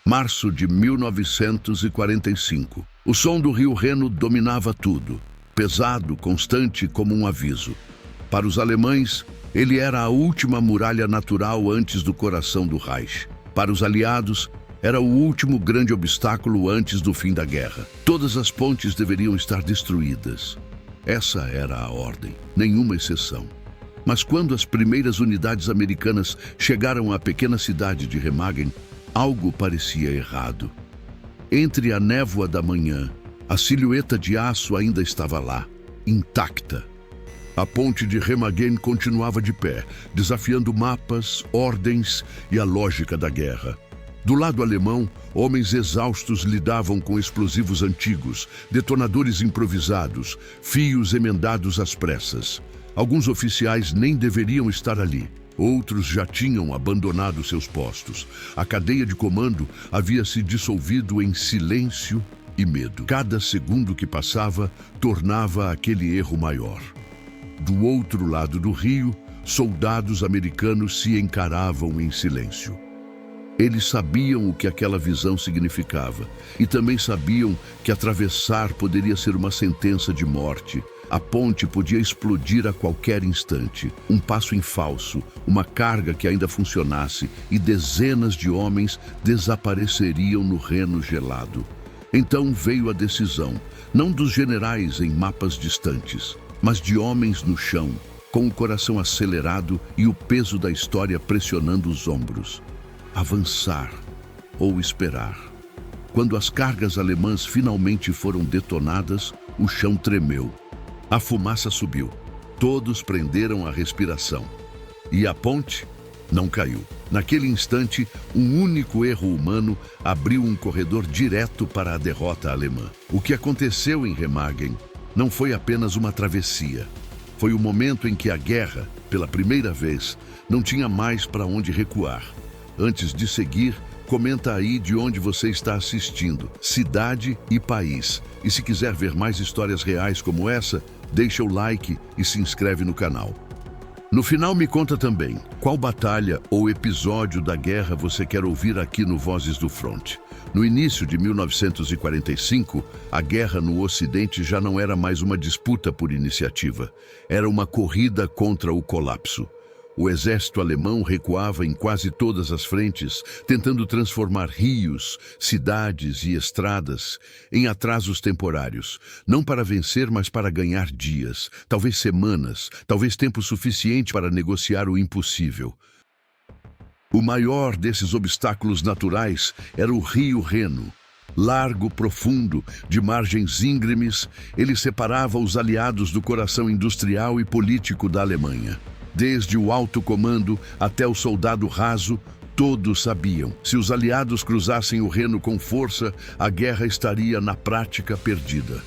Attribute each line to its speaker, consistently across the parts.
Speaker 1: Março de 1945. O som do rio Reno dominava tudo, pesado, constante como um aviso. Para os alemães, ele era a última muralha natural antes do coração do Reich. Para os aliados, era o último grande obstáculo antes do fim da guerra. Todas as pontes deveriam estar destruídas. Essa era a ordem, nenhuma exceção. Mas quando as primeiras unidades americanas chegaram à pequena cidade de Remagen, algo parecia errado. Entre a névoa da manhã, a silhueta de aço ainda estava lá, intacta. A ponte de Remagen continuava de pé, desafiando mapas, ordens e a lógica da guerra. Do lado alemão, homens exaustos lidavam com explosivos antigos, detonadores improvisados, fios emendados às pressas. Alguns oficiais nem deveriam estar ali. Outros já tinham abandonado seus postos. A cadeia de comando havia se dissolvido em silêncio e medo. Cada segundo que passava tornava aquele erro maior. Do outro lado do rio, soldados americanos se encaravam em silêncio. Eles sabiam o que aquela visão significava e também sabiam que atravessar poderia ser uma sentença de morte. A ponte podia explodir a qualquer instante. Um passo em falso, uma carga que ainda funcionasse e dezenas de homens desapareceriam no Reno gelado. Então veio a decisão, não dos generais em mapas distantes, mas de homens no chão, com o coração acelerado e o peso da história pressionando os ombros. Avançar ou esperar. Quando as cargas alemãs finalmente foram detonadas, o chão tremeu. A fumaça subiu. Todos prenderam a respiração. E a ponte não caiu. Naquele instante, um único erro humano abriu um corredor direto para a derrota alemã. O que aconteceu em Remagen não foi apenas uma travessia. Foi o momento em que a guerra, pela primeira vez, não tinha mais para onde recuar. Antes de seguir, comenta aí de onde você está assistindo, cidade e país. E se quiser ver mais histórias reais como essa, deixa o like e se inscreve no canal. No final me conta também, qual batalha ou episódio da guerra você quer ouvir aqui no Vozes do Front. No início de 1945, a guerra no Ocidente já não era mais uma disputa por iniciativa. Era uma corrida contra o colapso. O exército alemão recuava em quase todas as frentes, tentando transformar rios, cidades e estradas em atrasos temporários. Não para vencer, mas para ganhar dias, talvez semanas, talvez tempo suficiente para negociar o impossível. O maior desses obstáculos naturais era o rio Reno. Largo, profundo, de margens íngremes, ele separava os aliados do coração industrial e político da Alemanha. Desde o alto comando até o soldado raso, todos sabiam. Se os aliados cruzassem o Reno com força, a guerra estaria na prática perdida.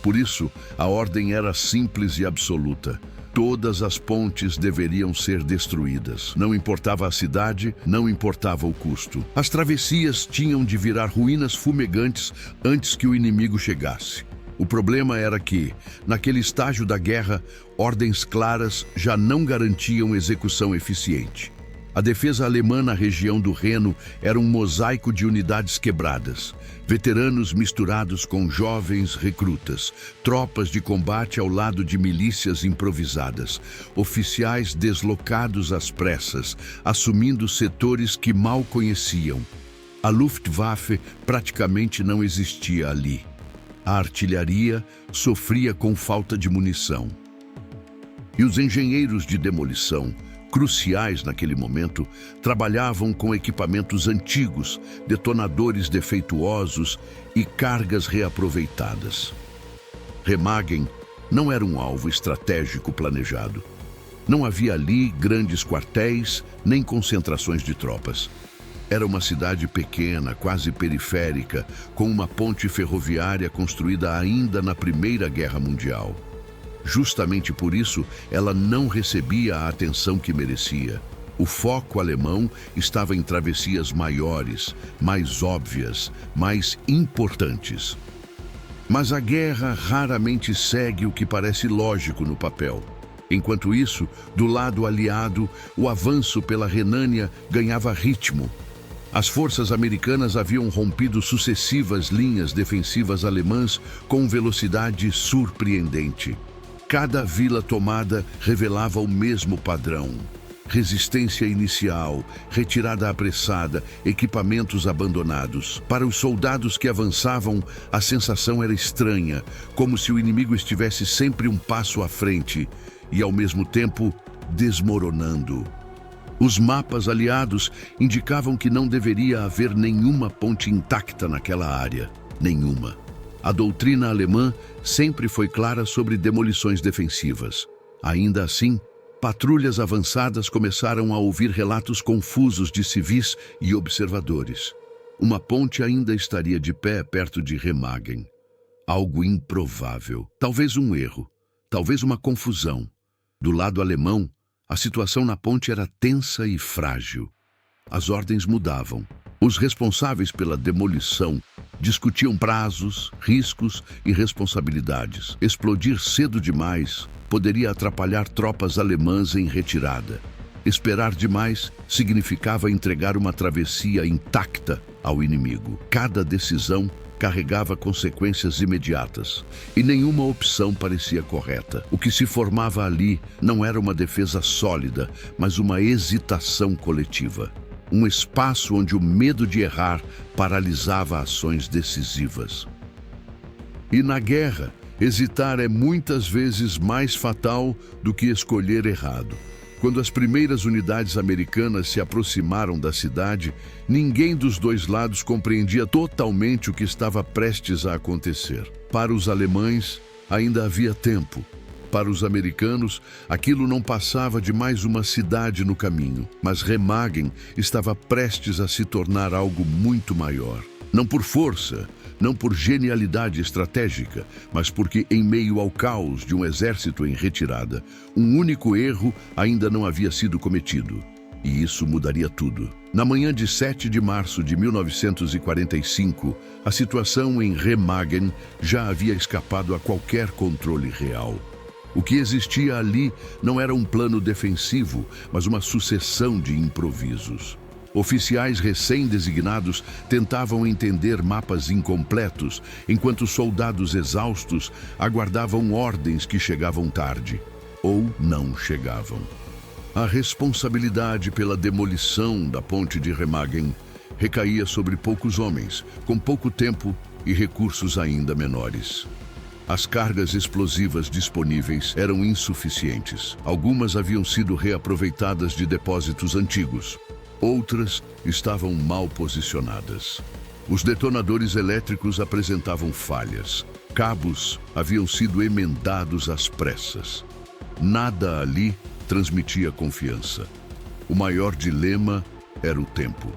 Speaker 1: Por isso, a ordem era simples e absoluta. Todas as pontes deveriam ser destruídas. Não importava a cidade, não importava o custo. As travessias tinham de virar ruínas fumegantes antes que o inimigo chegasse. O problema era que, naquele estágio da guerra, ordens claras já não garantiam execução eficiente. A defesa alemã na região do Reno era um mosaico de unidades quebradas, veteranos misturados com jovens recrutas, tropas de combate ao lado de milícias improvisadas, oficiais deslocados às pressas, assumindo setores que mal conheciam. A Luftwaffe praticamente não existia ali. A artilharia sofria com falta de munição. E os engenheiros de demolição, cruciais naquele momento, trabalhavam com equipamentos antigos, detonadores defeituosos e cargas reaproveitadas. Remagen não era um alvo estratégico planejado. Não havia ali grandes quartéis nem concentrações de tropas. Era uma cidade pequena, quase periférica, com uma ponte ferroviária construída ainda na Primeira Guerra Mundial. Justamente por isso, ela não recebia a atenção que merecia. O foco alemão estava em travessias maiores, mais óbvias, mais importantes. Mas a guerra raramente segue o que parece lógico no papel. Enquanto isso, do lado aliado, o avanço pela Renânia ganhava ritmo. As forças americanas haviam rompido sucessivas linhas defensivas alemãs com velocidade surpreendente. Cada vila tomada revelava o mesmo padrão: resistência inicial, retirada apressada, equipamentos abandonados. Para os soldados que avançavam, a sensação era estranha, como se o inimigo estivesse sempre um passo à frente e, ao mesmo tempo, desmoronando. Os mapas aliados indicavam que não deveria haver nenhuma ponte intacta naquela área. Nenhuma. A doutrina alemã sempre foi clara sobre demolições defensivas. Ainda assim, patrulhas avançadas começaram a ouvir relatos confusos de civis e observadores. Uma ponte ainda estaria de pé perto de Remagen. Algo improvável. Talvez um erro. Talvez uma confusão. Do lado alemão, a situação na ponte era tensa e frágil. As ordens mudavam. Os responsáveis pela demolição discutiam prazos, riscos e responsabilidades. Explodir cedo demais poderia atrapalhar tropas alemãs em retirada. Esperar demais significava entregar uma travessia intacta ao inimigo. Cada decisão carregava consequências imediatas, e nenhuma opção parecia correta. O que se formava ali não era uma defesa sólida, mas uma hesitação coletiva. Um espaço onde o medo de errar paralisava ações decisivas. E na guerra, hesitar é muitas vezes mais fatal do que escolher errado. Quando as primeiras unidades americanas se aproximaram da cidade, ninguém dos dois lados compreendia totalmente o que estava prestes a acontecer. Para os alemães, ainda havia tempo. Para os americanos, aquilo não passava de mais uma cidade no caminho, mas Remagen estava prestes a se tornar algo muito maior. Não por força, não por genialidade estratégica, mas porque, em meio ao caos de um exército em retirada, um único erro ainda não havia sido cometido. E isso mudaria tudo. Na manhã de 7 de março de 1945, a situação em Remagen já havia escapado a qualquer controle real. O que existia ali não era um plano defensivo, mas uma sucessão de improvisos. Oficiais recém-designados tentavam entender mapas incompletos, enquanto soldados exaustos aguardavam ordens que chegavam tarde, ou não chegavam. A responsabilidade pela demolição da ponte de Remagen recaía sobre poucos homens, com pouco tempo e recursos ainda menores. As cargas explosivas disponíveis eram insuficientes. Algumas haviam sido reaproveitadas de depósitos antigos. Outras estavam mal posicionadas. Os detonadores elétricos apresentavam falhas. Cabos haviam sido emendados às pressas. Nada ali transmitia confiança. O maior dilema era o tempo.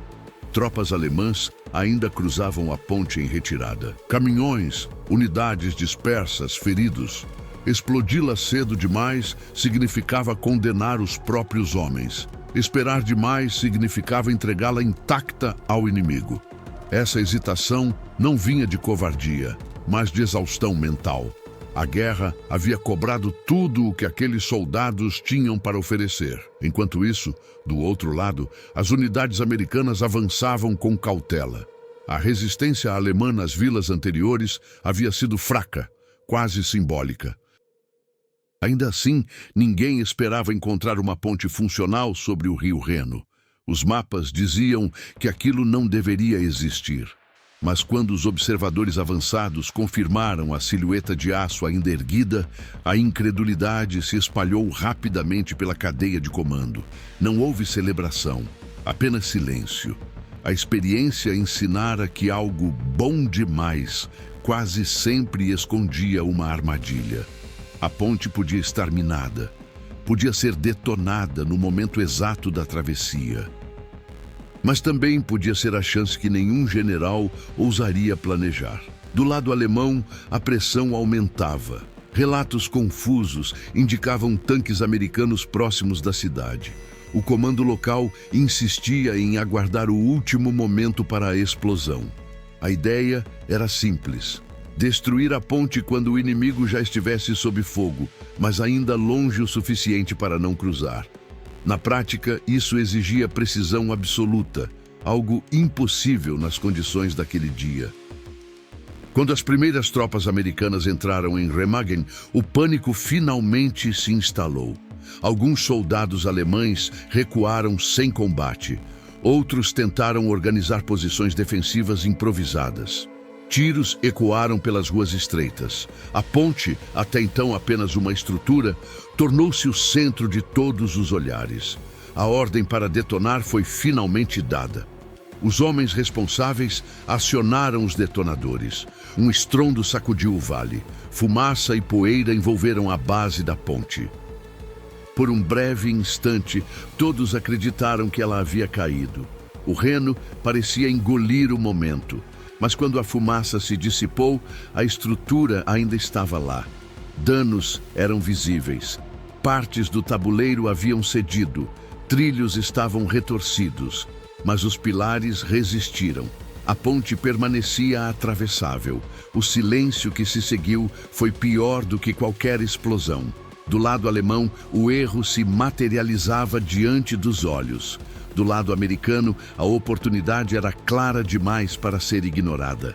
Speaker 1: Tropas alemãs ainda cruzavam a ponte em retirada. Caminhões, unidades dispersas, feridos. Explodi-la cedo demais significava condenar os próprios homens. Esperar demais significava entregá-la intacta ao inimigo. Essa hesitação não vinha de covardia, mas de exaustão mental. A guerra havia cobrado tudo o que aqueles soldados tinham para oferecer. Enquanto isso, do outro lado, as unidades americanas avançavam com cautela. A resistência alemã nas vilas anteriores havia sido fraca, quase simbólica. Ainda assim, ninguém esperava encontrar uma ponte funcional sobre o rio Reno. Os mapas diziam que aquilo não deveria existir. Mas quando os observadores avançados confirmaram a silhueta de aço ainda erguida, a incredulidade se espalhou rapidamente pela cadeia de comando. Não houve celebração, apenas silêncio. A experiência ensinara que algo bom demais quase sempre escondia uma armadilha. A ponte podia estar minada, podia ser detonada no momento exato da travessia. Mas também podia ser a chance que nenhum general ousaria planejar. Do lado alemão, a pressão aumentava. Relatos confusos indicavam tanques americanos próximos da cidade. O comando local insistia em aguardar o último momento para a explosão. A ideia era simples: destruir a ponte quando o inimigo já estivesse sob fogo, mas ainda longe o suficiente para não cruzar. Na prática, isso exigia precisão absoluta. algo impossível nas condições daquele dia. Quando as primeiras tropas americanas entraram em Remagen, o pânico finalmente se instalou. Alguns soldados alemães recuaram sem combate. Outros tentaram organizar posições defensivas improvisadas. Tiros ecoaram pelas ruas estreitas. A ponte, até então apenas uma estrutura, tornou-se o centro de todos os olhares. A ordem para detonar foi finalmente dada. Os homens responsáveis acionaram os detonadores. Um estrondo sacudiu o vale. Fumaça e poeira envolveram a base da ponte. Por um breve instante, todos acreditaram que ela havia caído. O Reno parecia engolir o momento, mas quando a fumaça se dissipou, a estrutura ainda estava lá. Danos eram visíveis. Partes do tabuleiro haviam cedido, trilhos estavam retorcidos, mas os pilares resistiram. A ponte permanecia atravessável. O silêncio que se seguiu foi pior do que qualquer explosão. Do lado alemão, o erro se materializava diante dos olhos. Do lado americano, a oportunidade era clara demais para ser ignorada.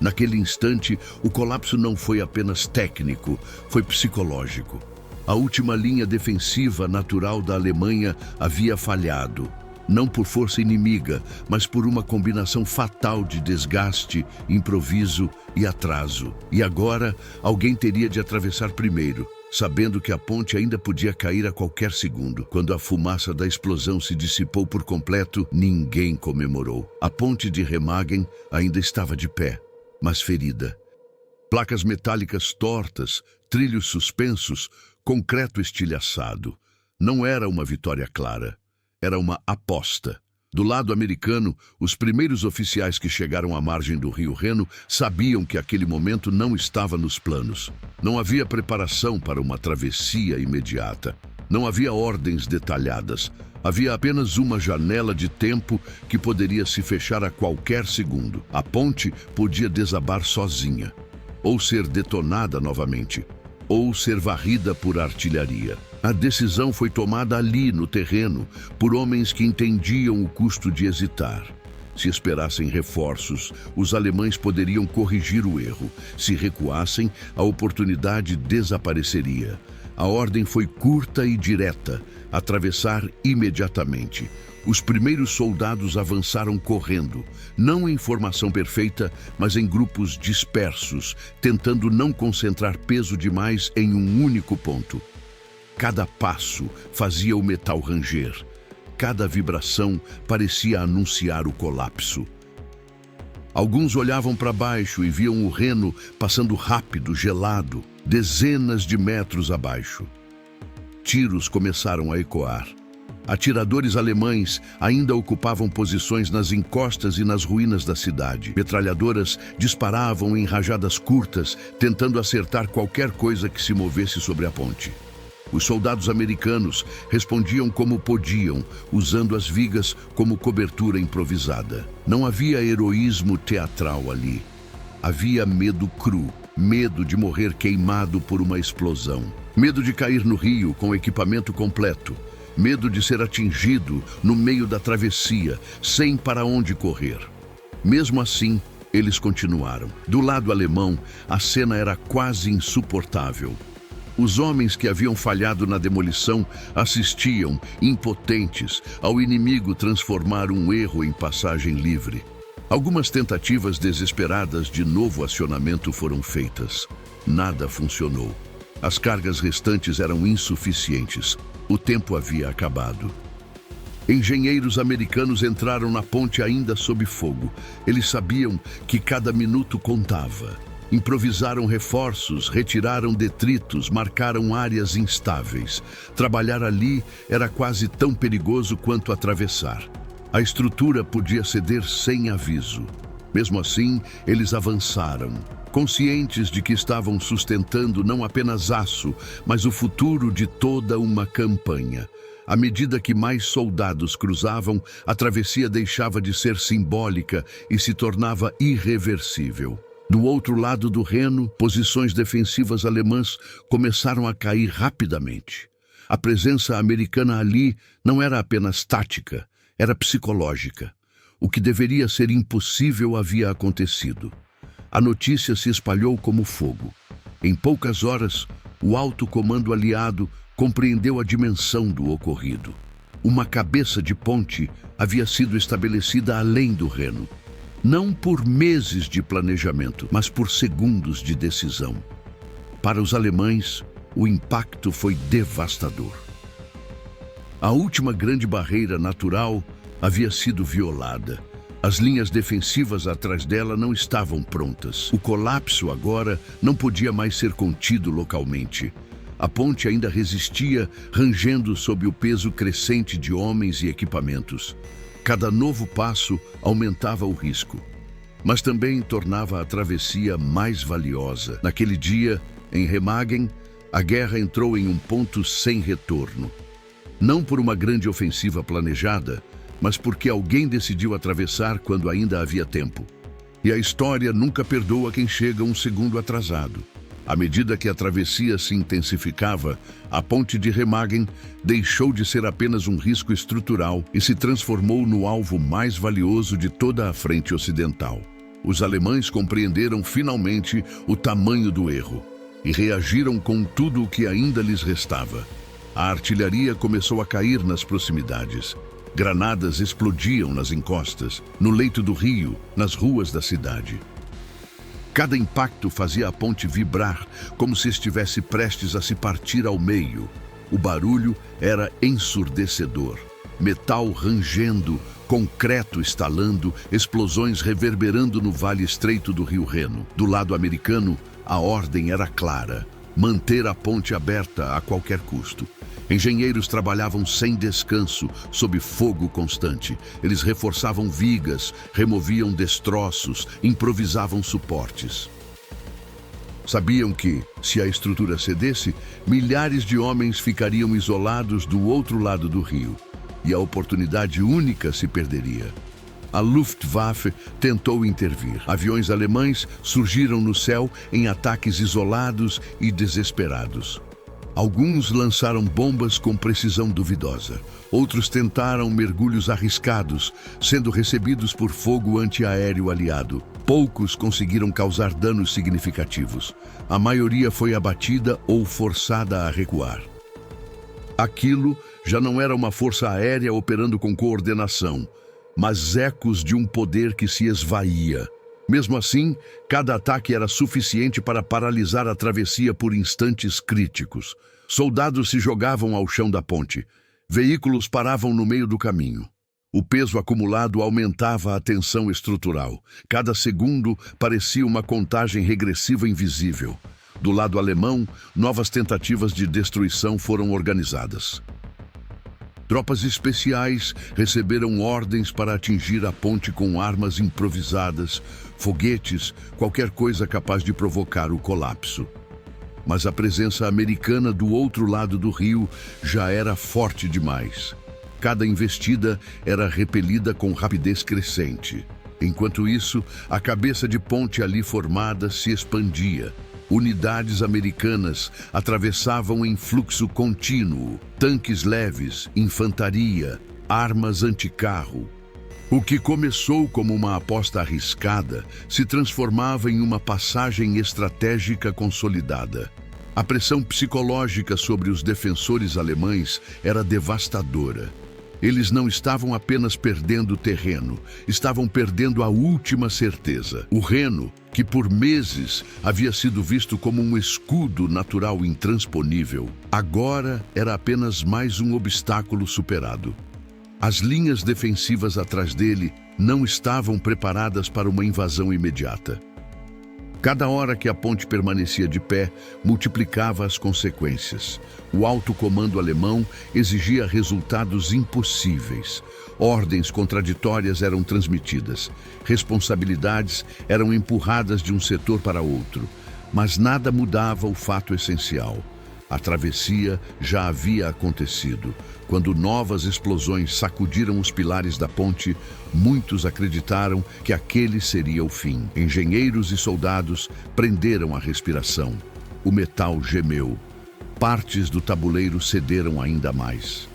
Speaker 1: Naquele instante, o colapso não foi apenas técnico, foi psicológico. A última linha defensiva natural da Alemanha havia falhado. Não por força inimiga, mas por uma combinação fatal de desgaste, improviso e atraso. E agora, alguém teria de atravessar primeiro, sabendo que a ponte ainda podia cair a qualquer segundo. Quando a fumaça da explosão se dissipou por completo, ninguém comemorou. A ponte de Remagen ainda estava de pé, mas ferida. Placas metálicas tortas, trilhos suspensos, concreto estilhaçado. Não era uma vitória clara. Era uma aposta. Do lado americano, os primeiros oficiais que chegaram à margem do rio Reno sabiam que aquele momento não estava nos planos. Não havia preparação para uma travessia imediata. Não havia ordens detalhadas. Havia apenas uma janela de tempo que poderia se fechar a qualquer segundo. A ponte podia desabar sozinha, ou ser detonada novamente, ou ser varrida por artilharia. A decisão foi tomada ali, no terreno, por homens que entendiam o custo de hesitar. Se esperassem reforços, os alemães poderiam corrigir o erro. Se recuassem, a oportunidade desapareceria. A ordem foi curta e direta: atravessar imediatamente. Os primeiros soldados avançaram correndo, não em formação perfeita, mas em grupos dispersos, tentando não concentrar peso demais em um único ponto. Cada passo fazia o metal ranger. Cada vibração parecia anunciar o colapso. Alguns olhavam para baixo e viam o Reno passando rápido, gelado, dezenas de metros abaixo. Tiros começaram a ecoar. Atiradores alemães ainda ocupavam posições nas encostas e nas ruínas da cidade. Metralhadoras disparavam em rajadas curtas, tentando acertar qualquer coisa que se movesse sobre a ponte. Os soldados americanos respondiam como podiam, usando as vigas como cobertura improvisada. Não havia heroísmo teatral ali. Havia medo cru, medo de morrer queimado por uma explosão. Medo de cair no rio com equipamento completo. Medo de ser atingido no meio da travessia, sem para onde correr. Mesmo assim, eles continuaram. Do lado alemão, a cena era quase insuportável. Os homens que haviam falhado na demolição assistiam, impotentes, ao inimigo transformar um erro em passagem livre. Algumas tentativas desesperadas de novo acionamento foram feitas. Nada funcionou. As cargas restantes eram insuficientes. O tempo havia acabado. Engenheiros americanos entraram na ponte ainda sob fogo. Eles sabiam que cada minuto contava. Improvisaram reforços, retiraram detritos, marcaram áreas instáveis. Trabalhar ali era quase tão perigoso quanto atravessar. A estrutura podia ceder sem aviso. Mesmo assim, eles avançaram, conscientes de que estavam sustentando não apenas aço, mas o futuro de toda uma campanha. À medida que mais soldados cruzavam, a travessia deixava de ser simbólica e se tornava irreversível. Do outro lado do Reno, posições defensivas alemãs começaram a cair rapidamente. A presença americana ali não era apenas tática, era psicológica. O que deveria ser impossível havia acontecido. A notícia se espalhou como fogo. Em poucas horas, o alto comando aliado compreendeu a dimensão do ocorrido. Uma cabeça de ponte havia sido estabelecida além do Reno. Não por meses de planejamento, mas por segundos de decisão. Para os alemães, o impacto foi devastador. A última grande barreira natural havia sido violada. As linhas defensivas atrás dela não estavam prontas. O colapso agora não podia mais ser contido localmente. A ponte ainda resistia, rangendo sob o peso crescente de homens e equipamentos. Cada novo passo aumentava o risco, mas também tornava a travessia mais valiosa. Naquele dia, em Remagen, a guerra entrou em um ponto sem retorno. Não por uma grande ofensiva planejada, mas porque alguém decidiu atravessar quando ainda havia tempo. E a história nunca perdoa quem chega um segundo atrasado. À medida que a travessia se intensificava, a ponte de Remagen deixou de ser apenas um risco estrutural e se transformou no alvo mais valioso de toda a frente ocidental. Os alemães compreenderam finalmente o tamanho do erro e reagiram com tudo o que ainda lhes restava. A artilharia começou a cair nas proximidades. Granadas explodiam nas encostas, no leito do rio, nas ruas da cidade. Cada impacto fazia a ponte vibrar, como se estivesse prestes a se partir ao meio. O barulho era ensurdecedor. Metal rangendo, concreto estalando, explosões reverberando no vale estreito do rio Reno. Do lado americano, a ordem era clara: manter a ponte aberta a qualquer custo. Engenheiros trabalhavam sem descanso, sob fogo constante. Eles reforçavam vigas, removiam destroços, improvisavam suportes. Sabiam que, se a estrutura cedesse, milhares de homens ficariam isolados do outro lado do rio, e a oportunidade única se perderia. A Luftwaffe tentou intervir. Aviões alemães surgiram no céu em ataques isolados e desesperados. Alguns lançaram bombas com precisão duvidosa. Outros tentaram mergulhos arriscados, sendo recebidos por fogo antiaéreo aliado. Poucos conseguiram causar danos significativos. A maioria foi abatida ou forçada a recuar. Aquilo já não era uma força aérea operando com coordenação, mas ecos de um poder que se esvaía. Mesmo assim, cada ataque era suficiente para paralisar a travessia por instantes críticos. Soldados se jogavam ao chão da ponte. Veículos paravam no meio do caminho. O peso acumulado aumentava a tensão estrutural. Cada segundo parecia uma contagem regressiva invisível. Do lado alemão, novas tentativas de destruição foram organizadas. Tropas especiais receberam ordens para atingir a ponte com armas improvisadas, foguetes, qualquer coisa capaz de provocar o colapso. Mas a presença americana do outro lado do rio já era forte demais. Cada investida era repelida com rapidez crescente. Enquanto isso, a cabeça de ponte ali formada se expandia. Unidades americanas atravessavam em fluxo contínuo, tanques leves, infantaria, armas anticarro. O que começou como uma aposta arriscada se transformava em uma passagem estratégica consolidada. A pressão psicológica sobre os defensores alemães era devastadora. Eles não estavam apenas perdendo terreno, estavam perdendo a última certeza. O Reno, que por meses havia sido visto como um escudo natural intransponível, agora era apenas mais um obstáculo superado. As linhas defensivas atrás dele não estavam preparadas para uma invasão imediata. Cada hora que a ponte permanecia de pé, multiplicava as consequências. O alto comando alemão exigia resultados impossíveis. Ordens contraditórias eram transmitidas. Responsabilidades eram empurradas de um setor para outro. Mas nada mudava o fato essencial. A travessia já havia acontecido. Quando novas explosões sacudiram os pilares da ponte, muitos acreditaram que aquele seria o fim. Engenheiros e soldados prenderam a respiração. O metal gemeu. Partes do tabuleiro cederam ainda mais.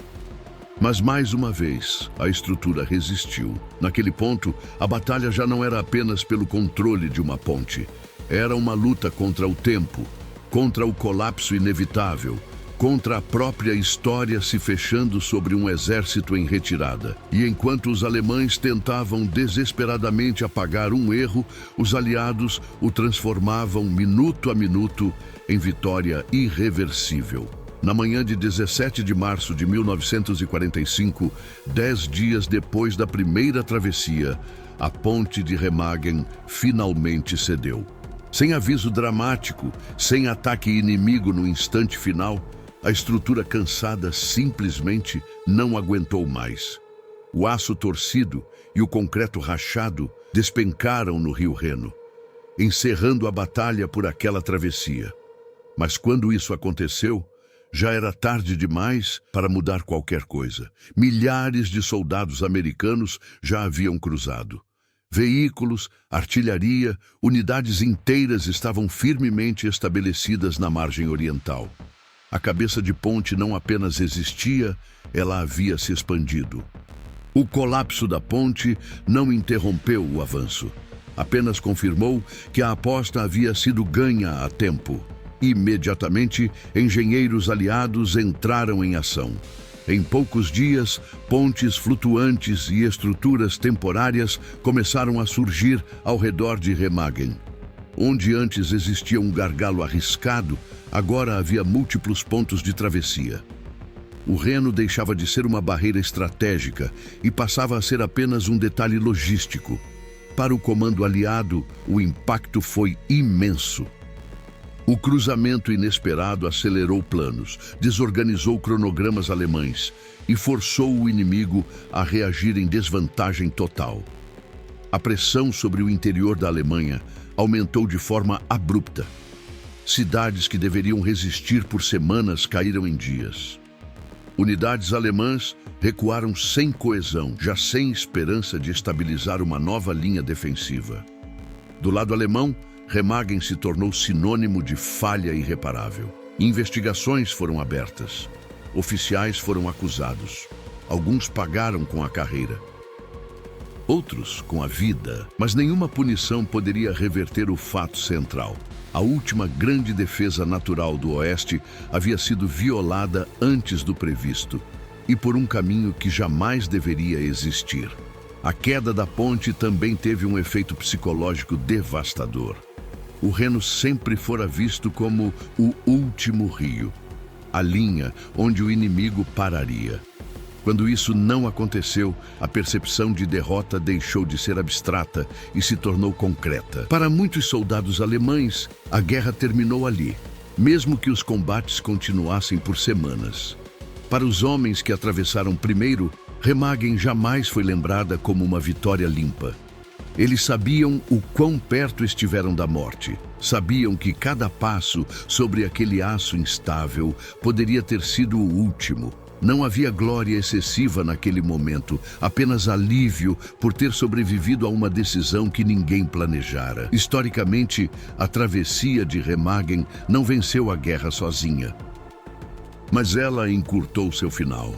Speaker 1: Mas mais uma vez, a estrutura resistiu. Naquele ponto, a batalha já não era apenas pelo controle de uma ponte. Era uma luta contra o tempo, contra o colapso inevitável, contra a própria história se fechando sobre um exército em retirada. E enquanto os alemães tentavam desesperadamente apagar um erro, os aliados o transformavam minuto a minuto em vitória irreversível. Na manhã de 17 de março de 1945, 10 dias depois da primeira travessia, a ponte de Remagen finalmente cedeu. Sem aviso dramático, sem ataque inimigo no instante final, a estrutura cansada simplesmente não aguentou mais. O aço torcido e o concreto rachado despencaram no rio Reno, encerrando a batalha por aquela travessia. Mas quando isso aconteceu, já era tarde demais para mudar qualquer coisa. Milhares de soldados americanos já haviam cruzado. Veículos, artilharia, unidades inteiras estavam firmemente estabelecidas na margem oriental. A cabeça de ponte não apenas existia, ela havia se expandido. O colapso da ponte não interrompeu o avanço. Apenas confirmou que a aposta havia sido ganha a tempo. Imediatamente, engenheiros aliados entraram em ação. Em poucos dias, pontes flutuantes e estruturas temporárias começaram a surgir ao redor de Remagen. Onde antes existia um gargalo arriscado, agora havia múltiplos pontos de travessia. O Reno deixava de ser uma barreira estratégica e passava a ser apenas um detalhe logístico. Para o comando aliado, o impacto foi imenso. O cruzamento inesperado acelerou planos, desorganizou cronogramas alemães e forçou o inimigo a reagir em desvantagem total. A pressão sobre o interior da Alemanha aumentou de forma abrupta. Cidades que deveriam resistir por semanas caíram em dias. Unidades alemãs recuaram sem coesão, já sem esperança de estabilizar uma nova linha defensiva. Do lado alemão, Remagen se tornou sinônimo de falha irreparável. Investigações foram abertas. Oficiais foram acusados. Alguns pagaram com a carreira. Outros com a vida. Mas nenhuma punição poderia reverter o fato central. A última grande defesa natural do Oeste havia sido violada antes do previsto e por um caminho que jamais deveria existir. A queda da ponte também teve um efeito psicológico devastador. O Reno sempre fora visto como o último rio, a linha onde o inimigo pararia. Quando isso não aconteceu, a percepção de derrota deixou de ser abstrata e se tornou concreta. Para muitos soldados alemães, a guerra terminou ali, mesmo que os combates continuassem por semanas. Para os homens que atravessaram primeiro, Remagen jamais foi lembrada como uma vitória limpa. Eles sabiam o quão perto estiveram da morte. Sabiam que cada passo sobre aquele aço instável poderia ter sido o último. Não havia glória excessiva naquele momento, apenas alívio por ter sobrevivido a uma decisão que ninguém planejara. Historicamente, a travessia de Remagen não venceu a guerra sozinha. Mas ela encurtou seu final.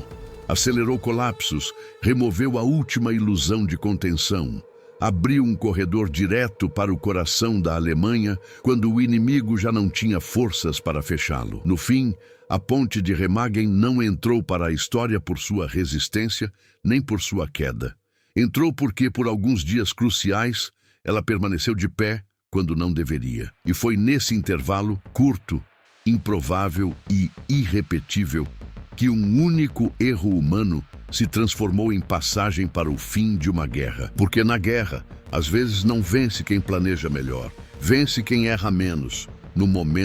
Speaker 1: Acelerou colapsos, removeu a última ilusão de contenção. Abriu um corredor direto para o coração da Alemanha quando o inimigo já não tinha forças para fechá-lo. No fim, a ponte de Remagen não entrou para a história por sua resistência, nem por sua queda. Entrou porque, por alguns dias cruciais, ela permaneceu de pé quando não deveria. E foi nesse intervalo curto, improvável e irrepetível que um único erro humano se transformou em passagem para o fim de uma guerra. Porque na guerra, às vezes não vence quem planeja melhor, vence quem erra menos, no momento